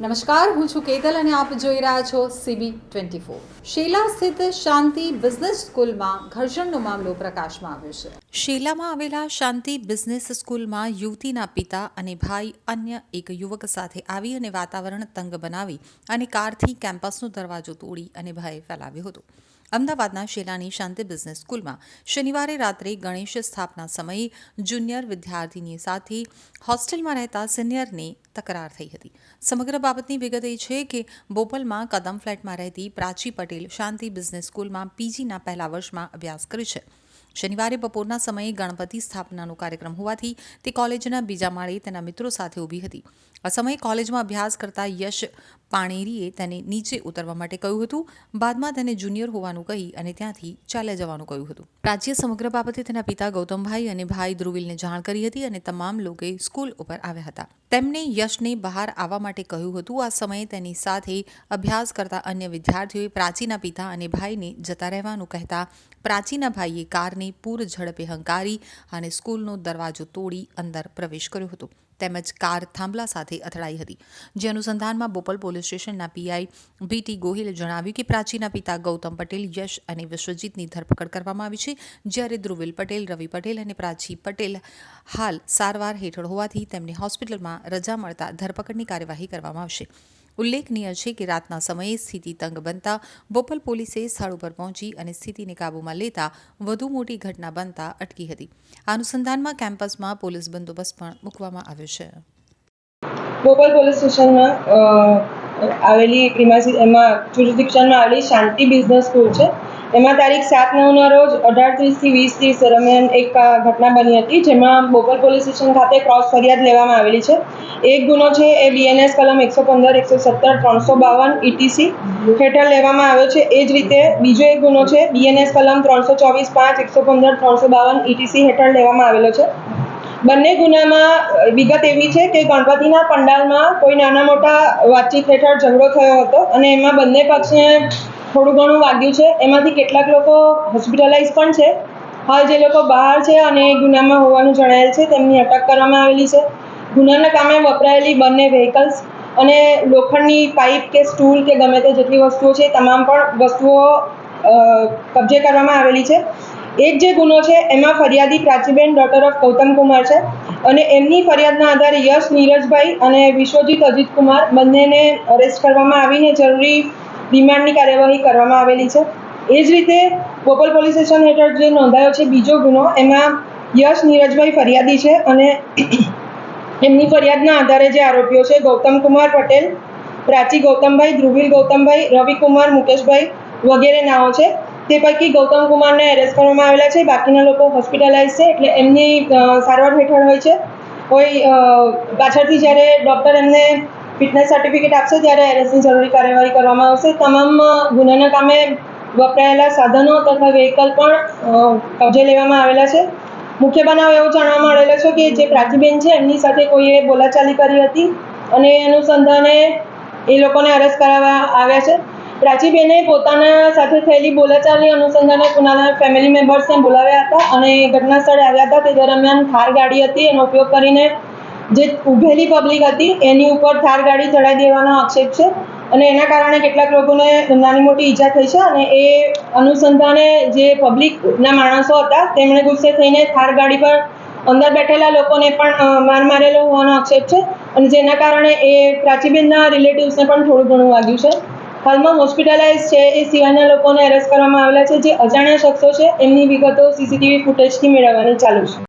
નમસ્કાર, હું છું કેતલ અને આપ જોઈ રહ્યા છો CB24। શેલા સ્થિત શાંતિ બિઝનેસ સ્કૂલમાં ઘર્ષણનો મામલો પ્રકાશમાં આવ્યો છે। શેલામાં આવેલા શાંતિ બિઝનેસ સ્કૂલમાં યુવતીના પિતા અને ભાઈ અન્ય એક યુવક સાથે આવી અને વાતાવરણ તંગ બનાવી અને કારથી કેમ્પસનો દરવાજો તોડી અને ભય ફેલાવ્યો હતો। અમદાવાદના શેલાની શાંતિ બિઝનેસ સ્કૂલમાં શનિવારે રાત્રે ગણેશ સ્થાપના સમયે જુનિયર વિદ્યાર્થીની સાથે હોસ્ટેલમાં રહેતા સિનિયરને તકરાર થઈ હતી। સમગ્ર બાબતની વિગત એ છે કે બોપલમાં કદમ ફ્લેટમાં રહેતી પ્રાચી પટેલ શાંતિ બિઝનેસ સ્કૂલમાં પીજીના પહેલા વર્ષમાં અભ્યાસ કરે છે। શનિવારે બપોરના સમયે ગણપતિ સ્થાપનાનો કાર્યક્રમ હોવાથી તે કોલેજના બીજા માળે તેના મિત્રો સાથે ઊભી હતી। આ સમયે કોલેજમાં અભ્યાસ કરતા યશ પાણેરીએ તેને નીચે ઉતરવા માટે કહ્યું હતું। બાદમાં તેને જુનિયર હોવાનું કહી અને ત્યાંથી ચાલ્યા જવાનું કહ્યું હતું। પ્રાચીએ સમગ્ર બાબતે તેના પિતા ગૌતમભાઈ અને ભાઈ ધ્રુવિલને જાણ કરી હતી અને તમામ લોકોએ સ્કૂલ ઉપર આવ્યા હતા। તેમણે યશને બહાર આવવા માટે કહ્યું હતું। આ સમયે તેની સાથે અભ્યાસ કરતા અન્ય વિદ્યાર્થીઓએ પ્રાચીના પિતા અને ભાઈને જતા રહેવાનું કહેતા પ્રાચીના ભાઈએ કારને પૂર ઝડપે હંકારી અને સ્કૂલનો દરવાજો તોડી અંદર પ્રવેશ કર્યો હતો તેમજ કાર થાંભલા સાથે અથડાઈ હતી। જે અનુસંધાનમાં બોપલ પોલીસ સ્ટેશનના પીઆઈ BT ગોહિલે જણાવ્યું કે પ્રાચીના પિતા ગૌતમ પટેલ, યશ અને વિશ્વજીતની ધરપકડ કરવામાં આવી છે, જ્યારે ધ્રુવિલ પટેલ, રવિ પટેલ અને પ્રાચી પટેલ હાલ સારવાર હેઠળ હોવાથી તેમને હોસ્પિટલમાં રજા મળતા ધરપકડની કાર્યવાહી કરવામાં આવશે। ઉલ્લેખનીય છે કે રાતના સમયે સ્થિતિ તંગ બનતા બોપલ પોલીસે સ્થળ ઉપર પહોંચી અને સ્થિતિને કાબૂમાં લેતા વધુ મોટી ઘટના બનતા અટકી હતી। આ અનુસંધાનમાં કેમ્પસમાં પોલીસ બંદોબસ્ત પણ મૂકવામાં આવ્યો છે। બોપલ પોલીસ સ્ટેશનમાં આવેલી એમાં જ્યુરિસ્ડિક્શનમાં આવેલી શાંતિ બિઝનેસ સ્કૂલ છે। એમાં તારીખ 7/9ના રોજ 18:30 થી 20:30 દરમિયાન એક ઘટના બની હતી, જેમાં બોપલ પોલીસ સ્ટેશન ખાતે ક્રોસ ફરિયાદ લેવામાં આવેલી છે। એક ગુનો છે એ BNS કલમ 115, 117, 352 ETC હેઠળ લેવામાં આવ્યો છે। એ જ રીતે બીજો એક ગુનો છે BNS કલમ 324, 5, 115, 352 ETC હેઠળ લેવામાં આવેલો છે। બંને ગુનામાં વિગત એવી છે કે ગણપતિના પંડાલમાં કોઈ નાના મોટા વાતચીત હેઠળ ઝઘડો થયો હતો અને એમાં બંને પક્ષને થોડું ઘણું વાગ્યું છે। એમાંથી કેટલાક લોકો હોસ્પિટલાઇઝ પણ છે। હાલ જે લોકો બહાર છે અને એ ગુનામાં હોવાનું જણાયેલ છે તેમની અટક કરવામાં આવેલી છે। ગુનાના કામે વપરાયેલી બંને વ્હીકલ્સ અને લોખંડની પાઇપ કે સ્ટૂલ કે ગમે તે જેટલી વસ્તુઓ છે તમામ પણ વસ્તુઓ કબજે કરવામાં આવેલી છે। એક જે ગુનો છે એમાં ફરિયાદી પ્રાચીબેન ડોટર ઓફ ગૌતમ કુમાર છે અને એમની ફરિયાદના આધારે યશ નીરજભાઈ અને વિશ્વજીત અજીત કુમાર બંનેને અરેસ્ટ કરવામાં આવીને જરૂરી રિમાન્ડની કાર્યવાહી કરવામાં આવેલી છે। એ જ રીતે બોપલ પોલીસ સ્ટેશન હેઠળ જે નોંધાયો છે બીજો ગુનો, એમાં યશ નીરજભાઈ ફરિયાદી છે અને એમની ફરિયાદના આધારે જે આરોપીઓ છે ગૌતમ કુમાર પટેલ, પ્રાચી ગૌતમભાઈ, ધ્રુવિલ ગૌતમભાઈ, રવિકુમાર મુકેશભાઈ વગેરે નાઓ છે। તે પૈકી ગૌતમ કુમારને એરેસ્ટ કરવામાં આવેલા છે। બાકીના લોકો હોસ્પિટલાઇઝ છે એટલે એમની સારવાર હેઠળ હોય છે। કોઈ પાછળથી જ્યારે ડૉક્ટર એમને ફિટનેસ સર્ટિફિકેટ આપશે ત્યારે એરેસ્ટની જરૂરી કાર્યવાહી કરવામાં આવશે। તમામ ગુનાના કામે વપરાયેલા સાધનો તથા વ્હીકલ પણ કબજે લેવામાં આવેલા છે। મુખ્ય બનાવ એવો જાણવા મળેલો છે કે જે પ્રાચીબેન છે એમની સાથે કોઈએ બોલાચાલી કરી હતી અને એ અનુસંધાને એ લોકોને અરેસ્ટ કરાવવા આવ્યા છે। પ્રાચીબેને પોતાના સાથે થયેલી બોલાચાલી અનુસંધાને પોતાના ફેમિલી મેમ્બર્સને બોલાવ્યા હતા અને ઘટના સ્થળે આવ્યા હતા। તે દરમિયાન થાર ગાડી હતી, એનો ઉપયોગ કરીને જે ઊભેલી પબ્લિક હતી એની ઉપર થાર ગાડી ચડાવી દેવાનો આક્ષેપ છે અને એના કારણે કેટલાક લોકોને નાની મોટી ઈજા થઈ છે અને એ અનુસંધાને જે પબ્લિકના માણસો હતા તેમણે ગુસ્સે થઈને થાર ગાડી પર અંદર બેઠેલા લોકોને પણ માર મારેલો હોવાનો આક્ષેપ છે અને જેના કારણે એ પ્રાચીબેનના રિલેટિવ્સને પણ થોડું ઘણું વાગ્યું છે। હાલમાં હોસ્પિટલાઇઝ છે એ સિવાયના લોકોને એરેસ્ટ કરવામાં આવેલા છે। જે અજાણ્યા શખ્સો છે એમની વિગતો CCTV ફૂટેજથી મેળવવાની ચાલુ છે।